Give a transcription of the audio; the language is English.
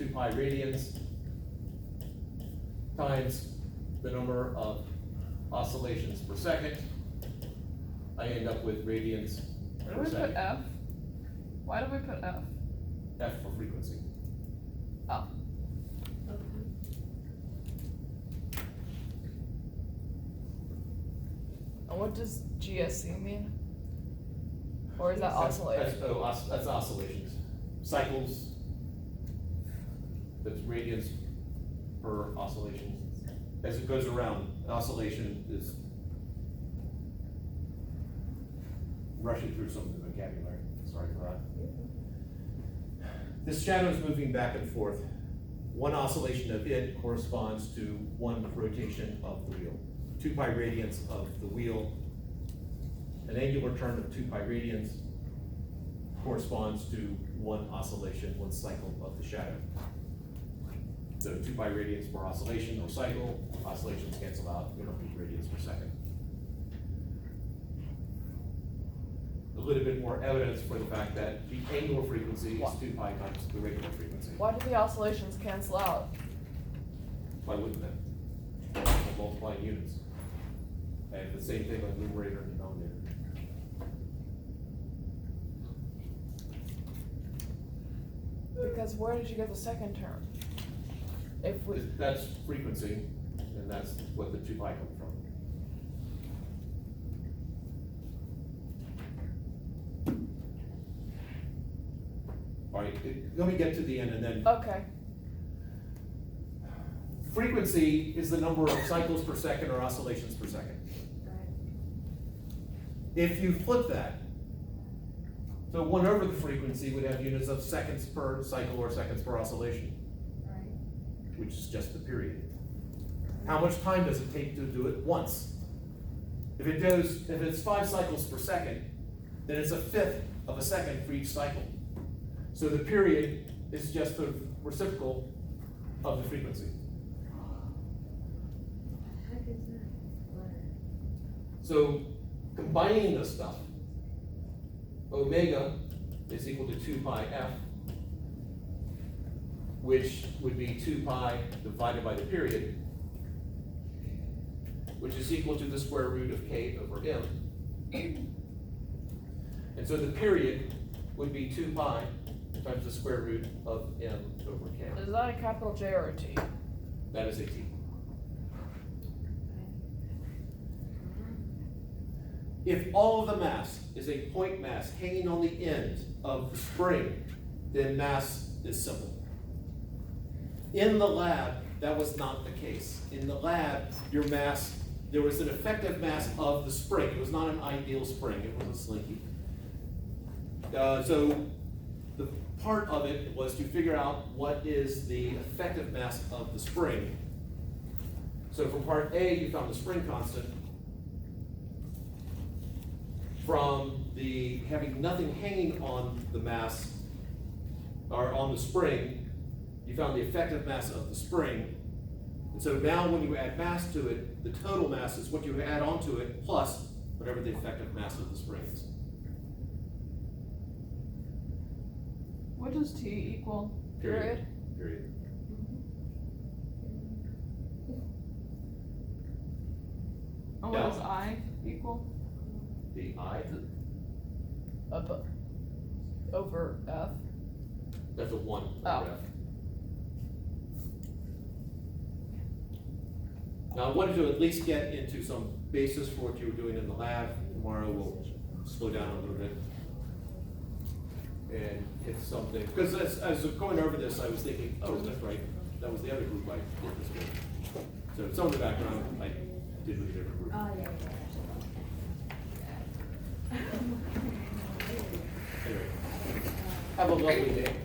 2 pi radians times the number of oscillations per second, I end up with radians Where per do we put second. F? Why do we put F? F for frequency. Oh. And what does GSC mean? Or is that oscillating? That's oscillations. Cycles, that's radians per oscillation. As it goes around, oscillation is rushing through some of the vocabulary, sorry for that. This shadow is moving back and forth. One oscillation of it corresponds to one rotation of the wheel. 2 pi radians of the wheel, an angular turn of 2 pi radians corresponds to one oscillation, one cycle of the shadow. So 2 pi radians per oscillation or cycle, oscillations cancel out, you don't need radians per second. A little bit more evidence for the fact that the angular frequency is 2 pi times the regular frequency. Why do the oscillations cancel out? Why wouldn't that? Multiplying units. And the same thing on numerator and denominator. Because where did you get the second term? If we, That's frequency, and that's what the 2 pi comes from. All right, let me get to the end and then. okay, Frequency is the number of cycles per second or oscillations per second. If you flip that, so 1 over the frequency would have units of seconds per cycle or seconds per oscillation, which is just the period. How much time does it take to do it once? If it's 5 cycles per second, then it's 1/5 of a second for each cycle. So the period is just the reciprocal of the frequency. So combining this stuff, omega is equal to 2 pi f, which would be 2 pi divided by the period, which is equal to the square root of k over m. And so the period would be 2 pi times the square root of m over k. is that a capital J or a T? That is a t. If all of the mass is a point mass hanging on the end of the spring, then mass is simple. In the lab, that was not the case. In the lab, your mass, there was an effective mass of the spring. It was not an ideal spring, it was a slinky. So the part of it was to figure out what is the effective mass of the spring. So for part A, you found the spring constant. From the having nothing hanging on the mass, or on the spring, you found the effective mass of the spring. And so now when you add mass to it, the total mass is what you add onto it plus whatever the effective mass of the spring is. What does T equal? Period? Period. And what Yeah. does I equal? The I, Up over F? that's a 1 over Oh. F. Now I wanted to at least get into some basis for what you were doing in the lab. Tomorrow we'll slow down a little bit and hit something. Because as I was going over this, I was thinking, oh, that's right, that was the other group I did this with. So some of the background I did with a different group. Oh, yeah. Anyway, have a lovely day.